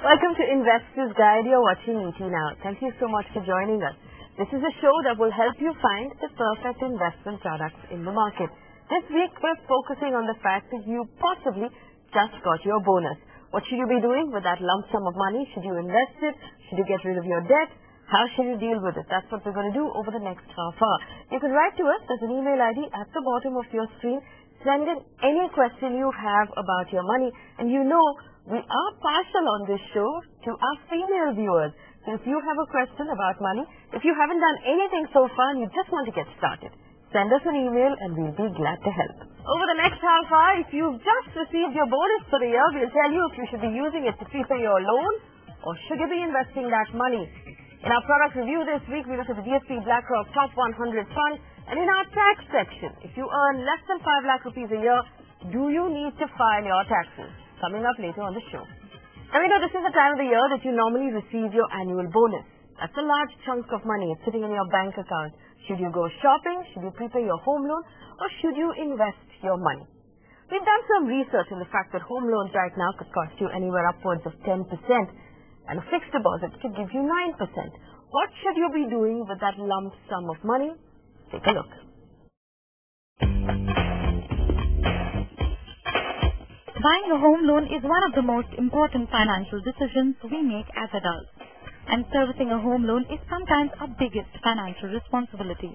Welcome to Investors Guide. You're watching ET Now. Thank you so much for joining us. This is a show that will help you find the perfect investment products in the market. This week, we're focusing on the fact that you possibly just got your bonus. What should you be doing with that lump sum of money? Should you invest it? Should you get rid of your debt? How should you deal with it? That's what we're going to do over the next half hour. You can write to us. There's an email ID at the bottom of your screen. Send in any question you have about your money. And you know, we are partial on this show to our female viewers. So if you have a question about money, if you haven't done anything so far and you just want to get started, send us an email and we'll be glad to help. Over the next half hour, if you've just received your bonus for the year, we'll tell you if you should be using it to prepay your loan or should you be investing that money. In our product review this week, we look at the DSP Blackrock Top 100 Fund. And in our tax section, if you earn less than 5 lakh rupees a year, do you need to file your taxes? Coming up later on the show. Now, we know this is the time of the year that you normally receive your annual bonus. That's a large chunk of money. It's sitting in your bank account. Should you go shopping? Should you prepay your home loan? Or should you invest your money? We've done some research on the fact that home loans right now could cost you anywhere upwards of 10%. And a fixed deposit could give you 9%. What should you be doing with that lump sum of money? Take a look. Buying a home loan is one of the most important financial decisions we make as adults. And servicing a home loan is sometimes our biggest financial responsibility.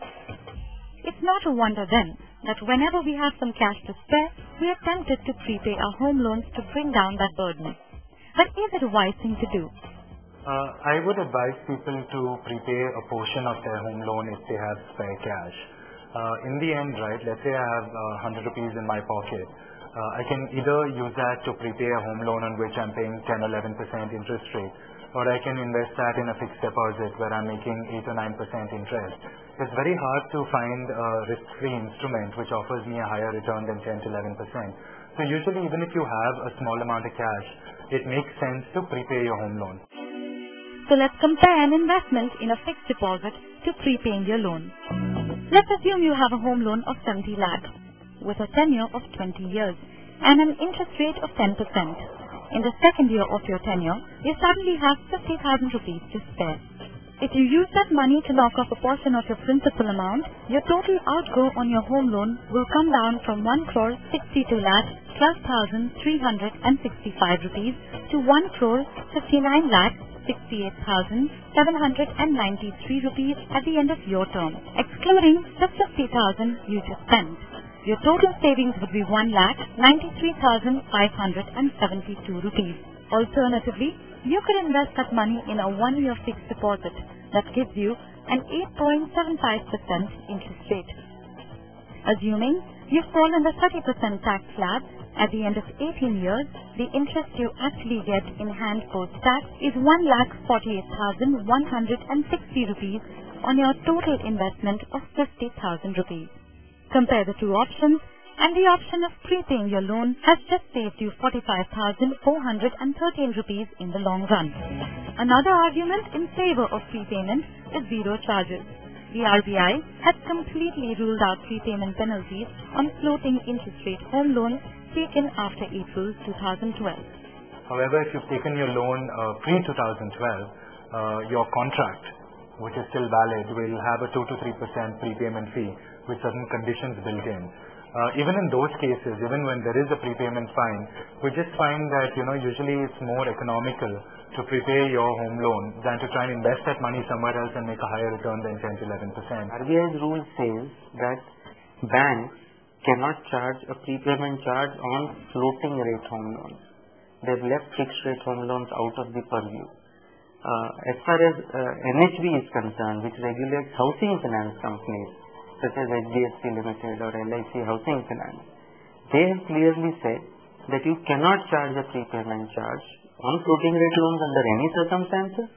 It's not a wonder then that whenever we have some cash to spare, we are tempted to prepay our home loans to bring down that burden. But is it a wise thing to do? I would advise people to prepay a portion of their home loan if they have spare cash. In the end, right, let's say I have 100 rupees in my pocket. I can either use that to prepay a home loan on which I'm paying 10-11% interest rate, or I can invest that in a fixed deposit where I'm making 8 or 9% interest. It's very hard to find a risk-free instrument which offers me a higher return than 10-11%. So usually, even if you have a small amount of cash, it makes sense to prepay your home loan. So let's compare an investment in a fixed deposit to prepaying your loan. Let's assume you have a home loan of 70 lakh with a tenure of 20 years and an interest rate of 10%. In the second year of your tenure, you suddenly have 50,000 rupees to spare. If you use that money to knock off a portion of your principal amount, your total outgo on your home loan will come down from 1,62,12,365 rupees to 1,59,68,793 rupees at the end of your term, excluding the 50,000 you just spent. Your total savings would be 1,93,572 rupees. Alternatively, you could invest that money in a 1-year fixed deposit that gives you an 8.75% interest rate. Assuming you fall in the 30% tax slab, at the end of 18 years, the interest you actually get in hand post-tax is 1,48,160 rupees on your total investment of 50,000 rupees. Compare the two options, and the option of prepaying your loan has just saved you 45,413 rupees in the long run. Another argument in favor of prepayment is zero charges. The RBI has completely ruled out prepayment penalties on floating interest rate home loans taken after April 2012. However, if you've taken your loan pre-2012, your contract, which is still valid, will have a 2 to 3% prepayment fee with certain conditions built in. Even in those cases, even when there is a prepayment fine, we just find that, usually it's more economical to prepay your home loan than to try and invest that money somewhere else and make a higher return than 10-11%. RBI's rule says that banks cannot charge a prepayment charge on floating rate home loans. They've left fixed rate home loans out of the purview. As far as NHB is concerned, which regulates housing finance companies such as DSP Limited or LIC Housing Finance, they have clearly said that you cannot charge a prepayment charge on floating rate loans under any circumstances,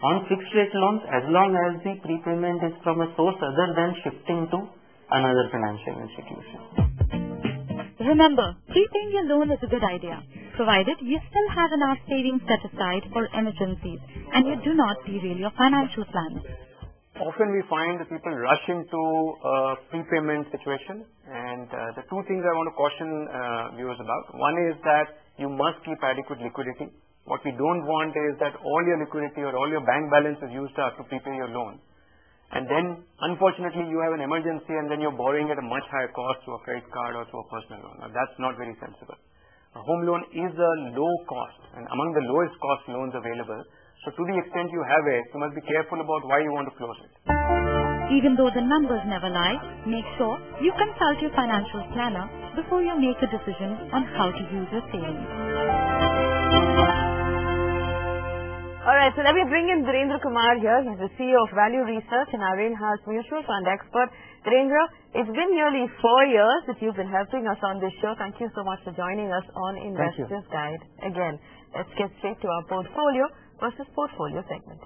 on fixed rate loans as long as the prepayment is from a source other than shifting to another financial institution. Remember, prepaying your loan is a good idea, provided you still have enough savings set aside for emergencies and you do not derail your financial plans. Often we find that people rush into a prepayment situation, and the two things I want to caution viewers about. One is that you must keep adequate liquidity What we don't want is that all your liquidity or all your bank balance is used up to prepay your loan. And then, unfortunately, you have an emergency and then you're borrowing at a much higher cost through a credit card or through a personal loan. Now, that's not very sensible. A home loan is a low cost and among the lowest cost loans available. So, to the extent you have it, you must be careful about why you want to close it. Even though the numbers never lie, make sure you consult your financial planner before you make a decision on how to use your savings. Alright, so let me bring in Dhirendra Kumar here. He's the CEO of Value Research and our in-house mutual fund expert. Dhirendra, it's been nearly 4 years that you've been helping us on this show. Thank you so much for joining us on Investor's Guide. Again, let's get straight to our portfolio versus portfolio segment.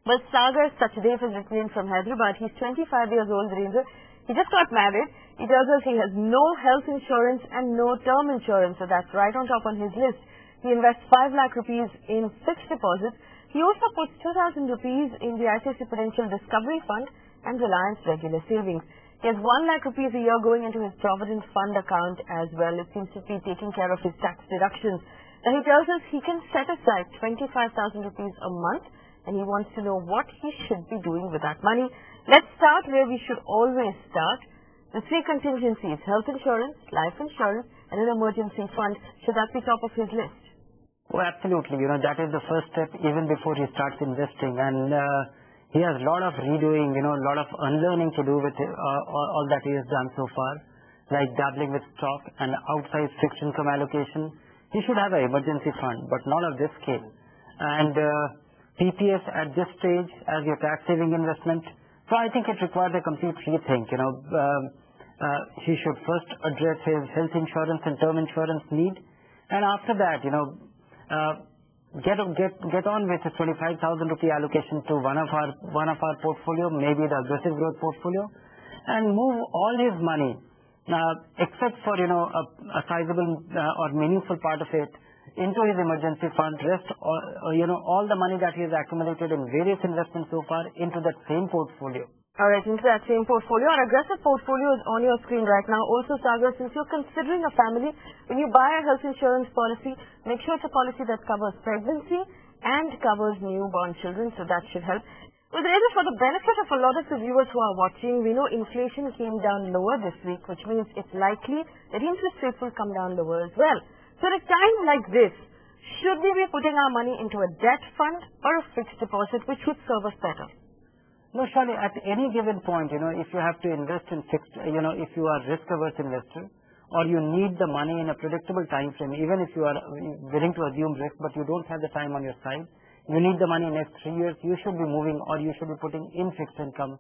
Well, Sagar Sachdev is written in from Hyderabad. He's 25 years old, Dhirendra. He just got married. He tells us he has no health insurance and no term insurance, so that's right on top on his list. He invests 5 lakh rupees in fixed deposits. He also puts 2,000 rupees in the ICICI Prudential Discovery Fund and Reliance Regular Savings. He has 1 lakh rupees a year going into his Provident Fund account as well. It seems to be taking care of his tax deductions. Now, he tells us he can set aside 25,000 rupees a month, and he wants to know what he should be doing with that money. Let's start where we should always start. The 3 contingencies: health insurance, life insurance, and an emergency fund. Should that be top of his list? Oh, absolutely. That is the first step even before he starts investing. And he has a lot of redoing, a lot of unlearning to do with all that he has done so far, like dabbling with stock and outsized fixed income allocation. He should have an emergency fund, but not of this scale. And PPF at this stage as your tax-saving investment, so I think it requires a complete rethink. He should first address his health insurance and term insurance need, and after that, get on with his 25,000 rupee allocation to one of our portfolio, maybe the aggressive growth portfolio, and move all his money, except for a sizable or meaningful part of it, into his emergency fund. Rest all the money that he has accumulated in various investments so far into that same portfolio. Alright, into that same portfolio. Our aggressive portfolio is on your screen right now. Also, Sagar, since you're considering a family, when you buy a health insurance policy, make sure it's a policy that covers pregnancy and covers newborn children, so that should help. Well, for the benefit of a lot of the viewers who are watching, we know inflation came down lower this week, which means it's likely that interest rates will come down lower as well. So at a time like this, should we be putting our money into a debt fund or a fixed deposit, which would serve us better? No, surely at any given point, if you have to invest in fixed, if you are risk-averse investor, or you need the money in a predictable time frame, even if you are willing to assume risk, but you don't have the time on your side, you need the money in the next 3 years, you should be moving or you should be putting in fixed income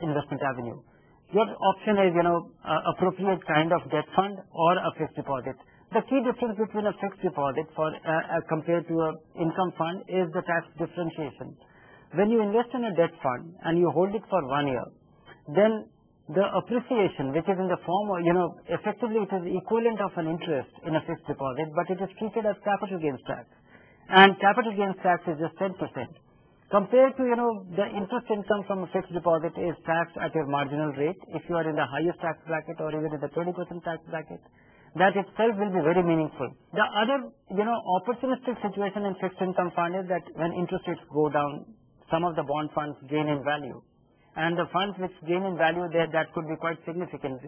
investment avenue. Your option is, appropriate kind of debt fund or a fixed deposit. The key difference between a fixed deposit compared to an income fund is the tax differentiation. When you invest in a debt fund and you hold it for 1 year, then the appreciation, which is in the form of, effectively it is equivalent of an interest in a fixed deposit, but it is treated as capital gains tax. And capital gains tax is just 10%. Compared to, the interest income from a fixed deposit is taxed at your marginal rate if you are in the highest tax bracket or even in the 20% tax bracket. That itself will be very meaningful. The other, opportunistic situation in fixed income fund is that when interest rates go down, some of the bond funds gain in value. And the funds which gain in value, that could be quite significant.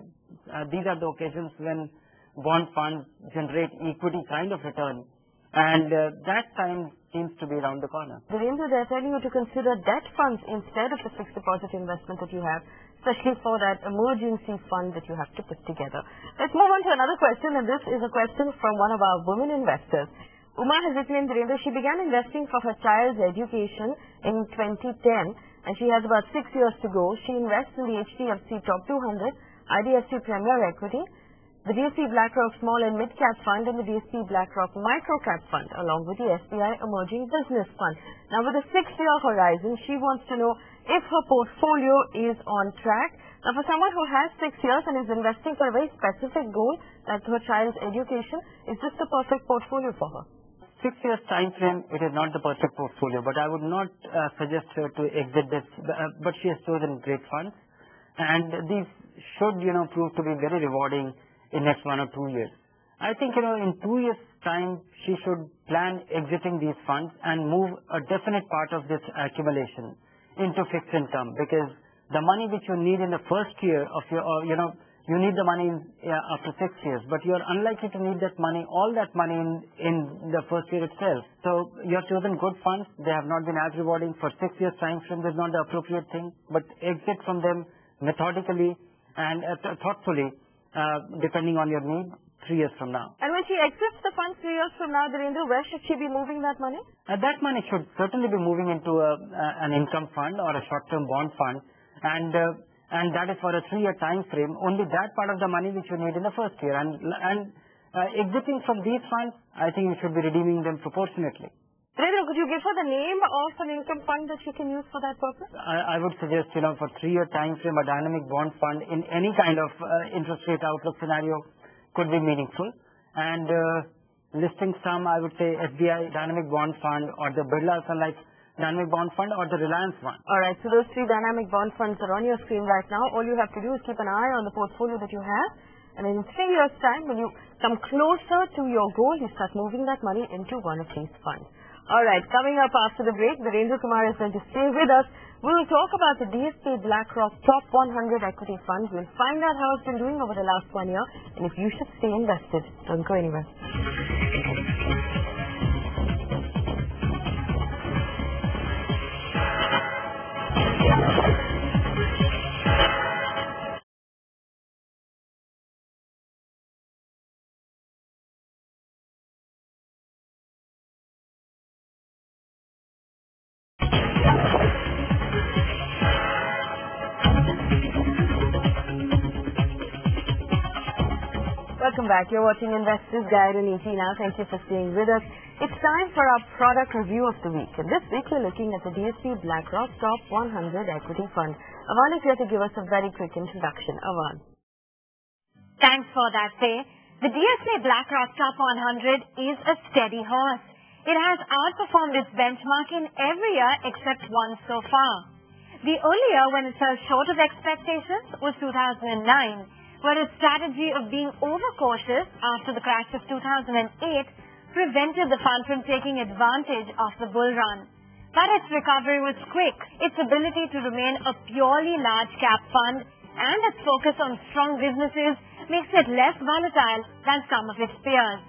These are the occasions when bond funds generate equity kind of return. And that time seems to be around the corner. Dhirendra, they're telling you to consider debt funds instead of the fixed deposit investment that you have, especially for that emergency fund that you have to put together. Let's move on to another question, and this is a question from one of our women investors. Uma has written in, Dhirendra, she began investing for her child's education in 2010 and she has about 6 years to go. She invests in the HDFC Top 200, IDFC Premier Equity, the DSP Blackrock Small and Mid Cap Fund and the DSP Blackrock Micro Cap Fund along with the SBI Emerging Business Fund. Now with a 6-year horizon, she wants to know if her portfolio is on track. Now for someone who has 6 years and is investing for a very specific goal like her child's education, is this the perfect portfolio for her? 6 years time frame, it is not the perfect portfolio, but I would not suggest her to exit this, but she has chosen great funds, and these should, prove to be very rewarding in next 1 or 2 years. I think, in 2 years' time, she should plan exiting these funds and move a definite part of this accumulation into fixed income, because the money which you need in the first year of your, you need the money after 6 years, but you are unlikely to need that money, all that money in the first year itself. So you have chosen good funds. They have not been as rewarding. For 6 years time frame is not the appropriate thing, but exit from them methodically and thoughtfully, depending on your need, 3 years from now. And when she exits the funds 3 years from now, Dhirendra, where should she be moving that money? That money should certainly be moving into an income fund or a short-term bond fund, and that is for a 3-year time frame. Only that part of the money which you need in the first year, and exiting from these funds, I think you should be redeeming them proportionately. Dhirendra, could you give her the name of an income fund that she can use for that purpose? I would suggest, for 3-year time frame, a dynamic bond fund in any kind of interest rate outlook scenario could be meaningful. And listing some, I would say SBI Dynamic Bond Fund or the Birla Sun Life Dynamic Bond Fund or the Reliance one. Alright, so those 3 dynamic bond funds are on your screen right now. All you have to do is keep an eye on the portfolio that you have, and in 3 years' time, when you come closer to your goal, you start moving that money into one of these funds. Alright, coming up after the break, Dhirendra Kumar is going to stay with us. We'll talk about the DSP Blackrock Top 100 Equity Funds. We'll find out how it's been doing over the last 1 year and if you should stay invested. Don't go anywhere. Welcome back. You're watching Investors Guide on ET Now. Thank you for staying with us. It's time for our product review of the week. And this week we're looking at the DSP Blackrock Top 100 Equity Fund. Avan is here to give us a very quick introduction. Avan. Thanks for that, Faye. The DSP Blackrock Top 100 is a steady horse. It has outperformed its benchmark in every year except once so far. The only year when it fell short of expectations was 2009. Where its strategy of being overcautious after the crash of 2008 prevented the fund from taking advantage of the bull run. But its recovery was quick. Its ability to remain a purely large-cap fund and its focus on strong businesses makes it less volatile than some of its peers.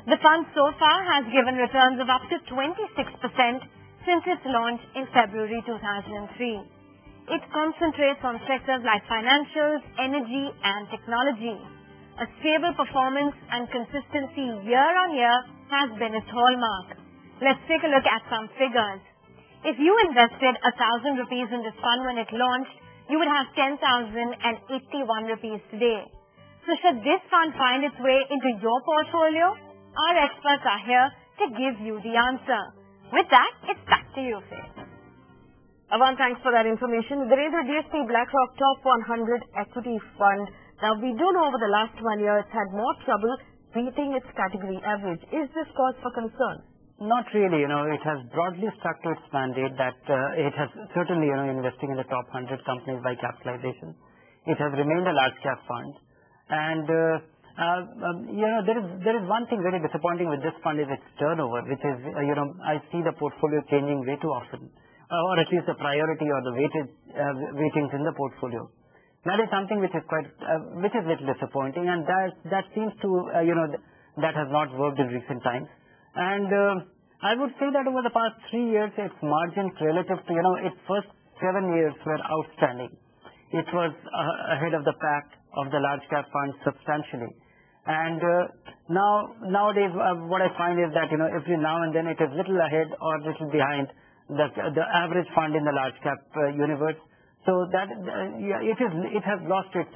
The fund so far has given returns of up to 26% since its launch in February 2003. It concentrates on sectors like financials, energy, and technology. A stable performance and consistency year on year has been its hallmark. Let's take a look at some figures. If you invested 1,000 rupees in this fund when it launched, you would have 10,081 rupees today. So should this fund find its way into your portfolio? Our experts are here to give you the answer. With that, it's back to you, Faye. Avan, thanks for that information. Dhirendra, DSP Blackrock Top 100 Equity Fund. Now, we do know over the last 1 year it's had more trouble beating its category average. Is this cause for concern? Not really. It has broadly stuck to its mandate that it has certainly, investing in the top 100 companies by capitalization. It has remained a large cap fund. And, there is one thing very disappointing with this fund is its turnover, which is, I see the portfolio changing way too often. Or at least the priority or the weightings in the portfolio. That is something which is which is little disappointing, and that seems to, that has not worked in recent times. And I would say that over the past 3 years, its margins relative to, its first 7 years were outstanding. It was ahead of the pack of the large cap funds substantially. And nowadays, what I find is that, every now and then it is little ahead or little behind the average fund in the large cap universe. So that it has lost its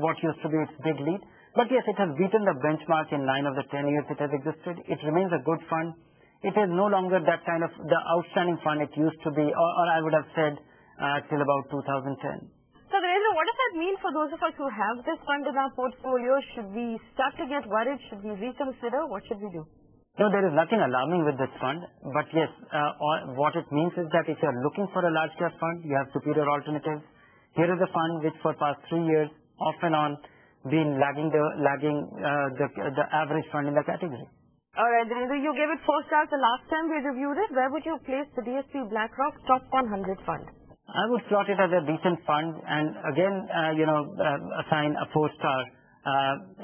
what used to be its big lead. But yes, it has beaten the benchmark in 9 of the 10 years it has existed. It remains a good fund. It is no longer that kind of the outstanding fund it used to be, or I would have said till about 2010. So Dhirendra, what does that mean for those of us who have this fund in our portfolio? Should we start to get worried? Should we reconsider? What should we do? No, there is nothing alarming with this fund. But yes, what it means is that if you are looking for a large cap fund, you have superior alternatives. Here is a fund which for past 3 years, off and on, been lagging the average fund in the category. Alright, Dhirendra, you gave it 4 stars the last time we reviewed it. Where would you place the DSP Blackrock Top 100 fund? I would slot it as a decent fund, and again, assign a 4 star.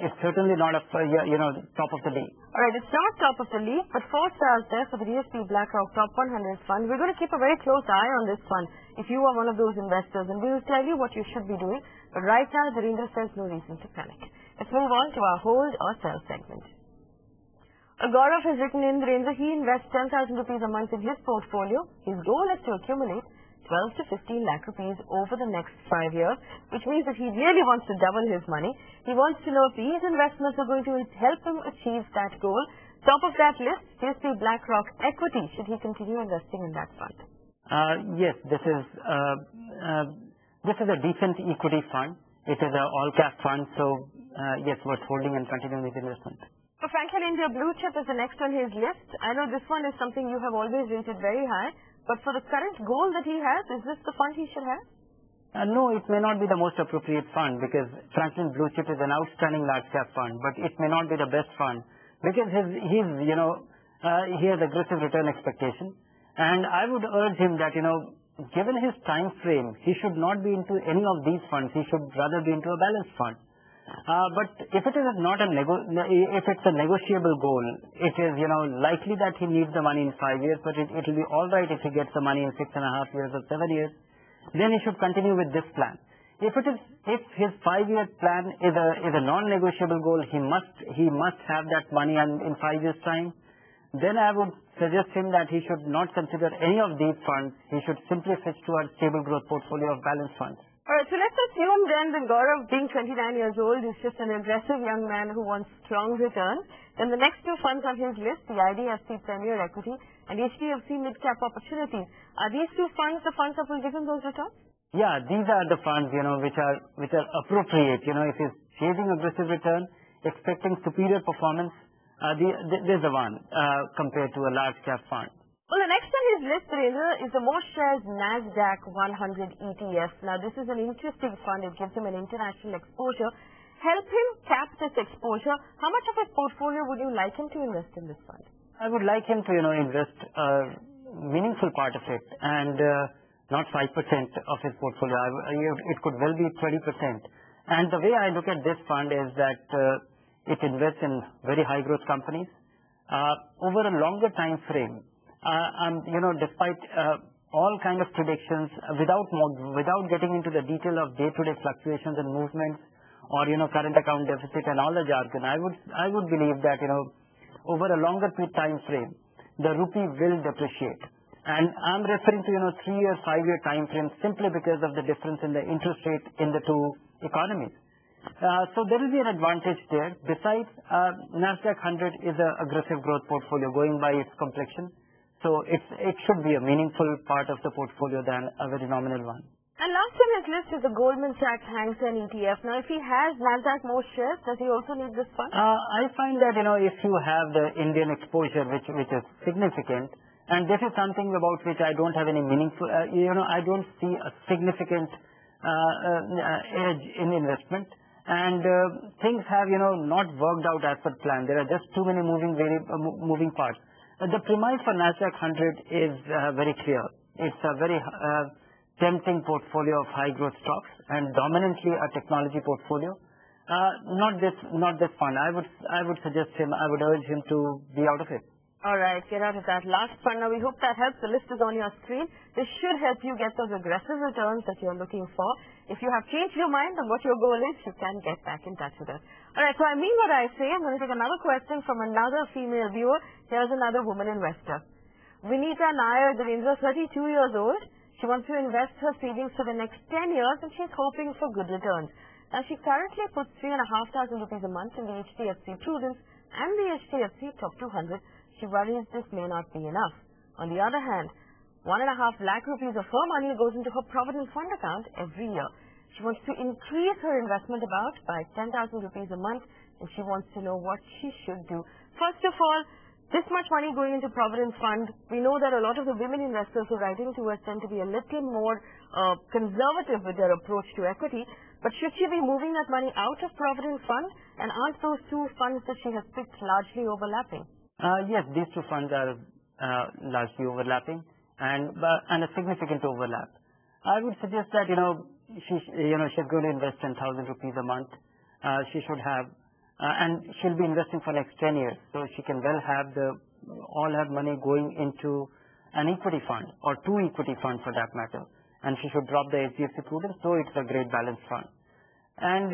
It's certainly not a top of the league. Alright, it's not top of the league, but 4 stars there for the DSP Blackrock Top 100 fund. We're going to keep a very close eye on this fund if you are one of those investors, and we will tell you what you should be doing. But right now, Dhirendra says no reason to panic. Let's move on to our hold or sell segment. Gaurav has written in, Dhirendra, he invests 10,000 rupees a month in his portfolio. His goal is to accumulate 12 to 15 lakh rupees over the next 5 years, which means that he really wants to double his money. He wants to know if these investments are going to help him achieve that goal. Top of that list, DSP Blackrock Equity. Should he continue investing in that fund? Yes, this is a decent equity fund. It is an all-cap fund, so yes, worth holding and continuing with investment. For Franklin India Blue Chip is the next on his list. I know this one is something you have always rated very high, but for the current goal that he has, is this the fund he should have? No, it may not be the most appropriate fund because Franklin Blue Chip is an outstanding large cap fund, but it may not be the best fund because he has aggressive return expectation. And I would urge him that, given his time frame, he should not be into any of these funds. He should rather be into a balanced fund. But if it is not if it's a negotiable goal, it is, likely that he needs the money in 5 years, but it will be all right if he gets the money in 6.5 years or 7 years, then he should continue with this plan. If his 5-year plan is a non-negotiable goal, he must have that money in 5 years' time, then I would suggest him that he should not consider any of these funds. He should simply switch to a stable growth portfolio of balanced funds. Alright, so let's assume then that Gaurav, being 29 years old, is just an aggressive young man who wants strong returns. Then the next 2 funds on his list, the IDFC Premier Equity and HDFC Mid-Cap Opportunities, are these 2 funds the funds that will give him those returns? Yeah, these are the funds, which are appropriate. If he's chasing aggressive return, expecting superior performance, there's the one compared to a large cap fund. Well, the next on his list, Dhirendra, is the most shares NASDAQ 100 ETF. Now, this is an interesting fund. It gives him an international exposure. Help him cap this exposure. How much of his portfolio would you like him to invest in this fund? I would like him to, invest a meaningful part of it and not 5% of his portfolio. It could well be 20%. And the way I look at this fund is that it invests in very high growth companies over a longer time frame. Despite all kind of predictions, without getting into the detail of day-to-day fluctuations and movements, or current account deficit and all the jargon, I would believe that over a longer time frame, the rupee will depreciate. And I'm referring to 3-year, 5-year time frame simply because of the difference in the interest rate in the two economies. So there will be an advantage there. Besides, NASDAQ 100 is an aggressive growth portfolio going by its complexion. So it should be a meaningful part of the portfolio than a very nominal one. And last on his list is the Goldman Sachs Hang Seng ETF. Now, if he has NASDAQ most shares, does he also need this fund? I find that, if you have the Indian exposure, which is significant, and this is something about which I don't have any meaningful, I don't see a significant edge in investment. And things have, not worked out as per plan. There are just too many moving parts. The premise for NASDAQ 100 is very clear. It's a very tempting portfolio of high growth stocks and dominantly a technology portfolio. Not this fund. I would suggest him. I would urge him to be out of it. All right, get out of that last fund. Now, we hope that helps. The list is on your screen. This should help you get those aggressive returns that you're looking for. If you have changed your mind on what your goal is, you can get back in touch with us. All right, so I mean what I say. I'm going to take another question from another female viewer. Here's another woman investor. Vinita Nair, Dhirendra, 32 years old. She wants to invest her savings for the next 10 years and she's hoping for good returns. Now, she currently puts 3,500 rupees a month in the HDFC Prudence and the HDFC Top 200. She worries this may not be enough. On the other hand, 1.5 lakh rupees of her money goes into her Provident Fund account every year. She wants to increase her investment by 10,000 rupees a month, and she wants to know what she should do. First of all, this much money going into Provident Fund, we know that a lot of the women investors who are writing to us tend to be a little more conservative with their approach to equity. But should she be moving that money out of Provident Fund? And aren't those two funds that she has picked largely overlapping? Yes, these two funds are largely overlapping and a significant overlap. I would suggest that she's going to invest 10,000 rupees a month. She should have, and she'll be investing for next 10 years. So she can well have all her money going into an equity fund or two equity funds for that matter. And she should drop the HDFC Prudence, though it's a great balanced fund. And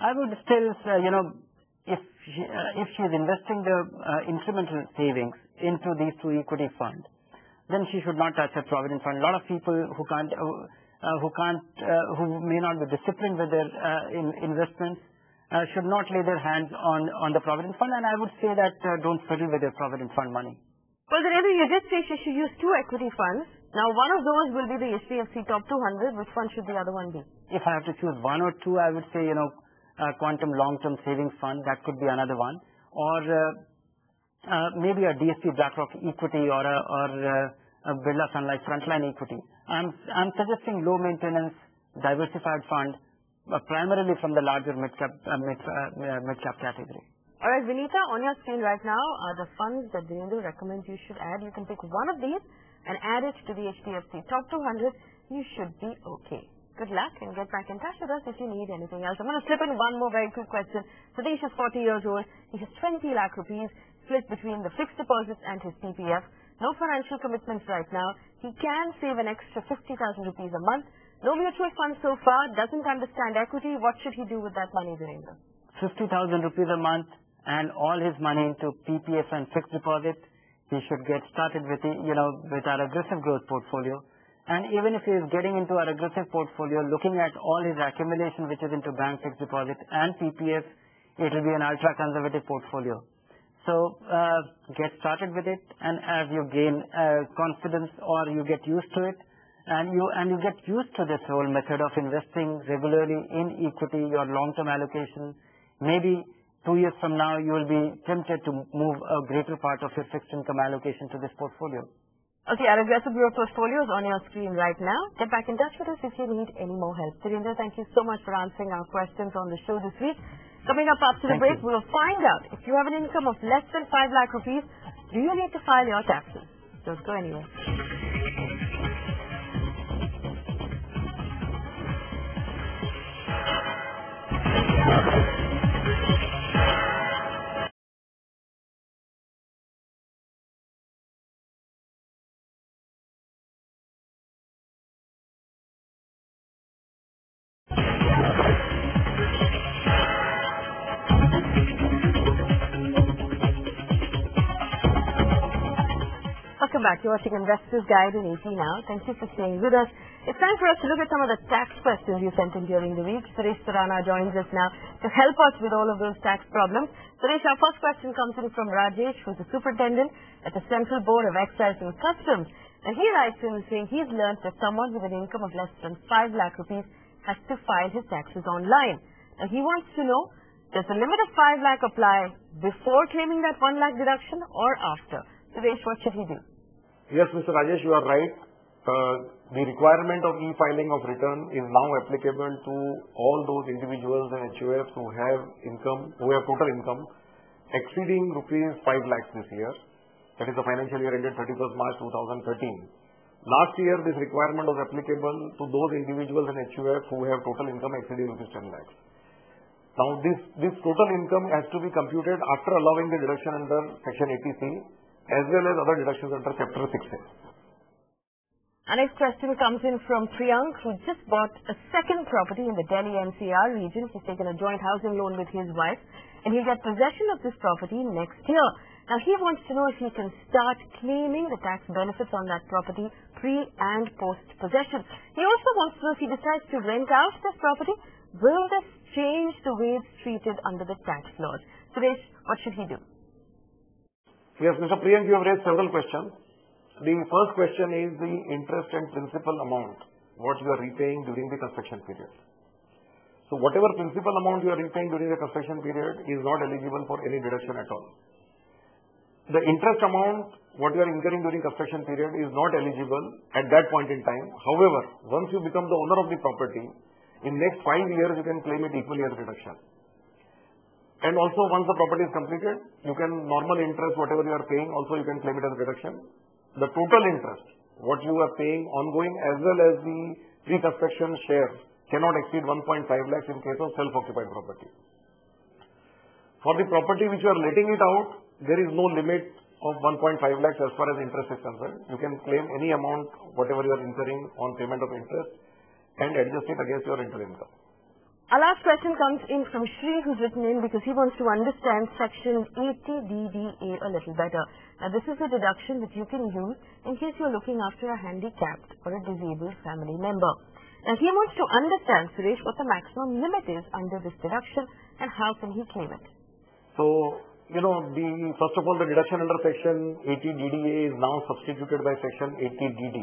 I would still, if she is investing the incremental savings into these two equity funds, then she should not touch her Provident Fund. A lot of people who may not be disciplined with their investments should not lay their hands on the Provident Fund. And I would say that don't fiddle with your Provident Fund money. Well, Dhirendra, you did say she should use two equity funds. Now, one of those will be the HDFC Top 200. Which one should the other one be? If I have to choose one or two, I would say, Quantum Long-Term Savings Fund. That could be another one. Or maybe a DSP Blackrock equity or a Birla Sun Life Frontline equity. I'm suggesting low maintenance, diversified fund, primarily from the larger mid-cap category. All right, Vinita, on your screen right now are the funds that Dhirendra recommends you should add. You can pick one of these and add it to the HDFC Top 200. You should be okay. Good luck and get back in touch with us if you need anything else. I'm going to slip in one more very quick question. Satish is 40 years old. He has 20 lakh rupees split between the fixed deposits and his PPF. No financial commitments right now. He can save an extra 50,000 rupees a month. No mutual funds so far. Doesn't understand equity. What should he do with that money, Dhirendra? 50,000 rupees a month and all his money into PPF and fixed deposit. He should get started with our aggressive growth portfolio. And even if he is getting into our aggressive portfolio, looking at all his accumulation, which is into bank fixed deposit and PPF, it will be an ultra conservative portfolio. So get started with it, and as you gain confidence or you get used to it, and you get used to this whole method of investing regularly in equity, your long-term allocation, maybe 2 years from now you will be tempted to move a greater part of your fixed income allocation to this portfolio. Okay, our aggressive growth portfolio is on your screen right now. Get back in touch with us if you need any more help. Dhirendra, thank you so much for answering our questions on the show this week. Coming up after the break, we'll find out if you have an income of less than 5 lakh rupees, do you need to file your taxes? Don't go anywhere. Welcome back. You're watching Investors Guide in 80 now. Thank you for staying with us. It's time for us to look at some of the tax questions you sent in during the week. Suresh Surana joins us now to help us with all of those tax problems. Suresh, our first question comes in from Rajesh, who's the superintendent at the Central Board of Excise and Customs. And he writes in saying he's learned that someone with an income of less than 5 lakh rupees has to file his taxes online. Now he wants to know, does the limit of 5 lakh apply before claiming that 1 lakh deduction or after? Suresh, what should he do? Yes, Mr. Rajesh, you are right. The requirement of e-filing of return is now applicable to all those individuals and HUFs who have total income exceeding rupees 5 lakhs this year. That is the financial year ended 31st March 2013. Last year, this requirement was applicable to those individuals and HUFs who have total income exceeding rupees 10 lakhs. Now, this total income has to be computed after allowing the deduction under Section 80C as well as other deductions under Chapter 6A. Our next question comes in from Priyank, who just bought a second property in the Delhi NCR region. He's taken a joint housing loan with his wife, and he'll get possession of this property next year. Now, he wants to know if he can start claiming the tax benefits on that property pre- and post-possession. He also wants to know if he decides to rent out this property, will this change the way it's treated under the tax laws? Suresh, what should he do? Yes, Mr. Priyank, you have raised several questions. The first question is the interest and principal amount, what you are repaying during the construction period. So whatever principal amount you are repaying during the construction period is not eligible for any deduction at all. The interest amount, what you are incurring during construction period is not eligible at that point in time. However, once you become the owner of the property, In next 5 years, you can claim it equally as reduction. And also, once the property is completed, you can normal interest, whatever you are paying, also you can claim it as reduction. The total interest, what you are paying ongoing as well as the pre-construction share cannot exceed 1.5 lakhs in case of self-occupied property. For the property which you are letting it out, there is no limit of 1.5 lakhs as far as interest is concerned. You can claim any amount, whatever you are incurring on payment of interest, and adjust it against your rental income. Our last question comes in from Shri, who's written in because he wants to understand Section 80DDA a little better. Now, this is a deduction that you can use in case you're looking after a handicapped or a disabled family member. Now, he wants to understand, Suresh, what the maximum limit is under this deduction and how can he claim it. So, first of all, the deduction under Section 80DDA is now substituted by Section 80DD.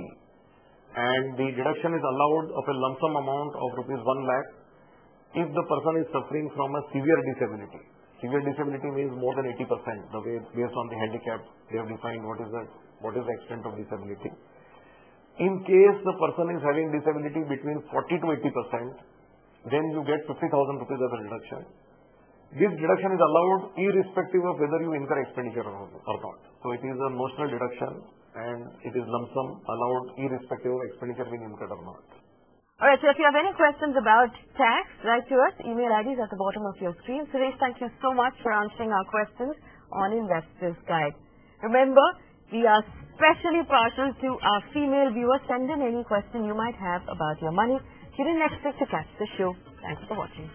And the deduction is allowed of a lump sum amount of rupees 1 lakh if the person is suffering from a severe disability. Severe disability means more than 80%, the way based on the handicap they have defined what is the extent of disability. In case the person is having disability between 40 to 80%, then you get 50,000 rupees as a deduction. This deduction is allowed irrespective of whether you incur expenditure or not. So it is a notional deduction and it is lump sum allowed irrespective of expenditure being incurred or not. Alright, so if you have any questions about tax, write to us. Email ID is at the bottom of your screen. Suresh, thank you so much for answering our questions on Investor's Guide. Remember, we are specially partial to our female viewers. Send in any question you might have about your money. Tune in next week to catch the show. Thanks for watching.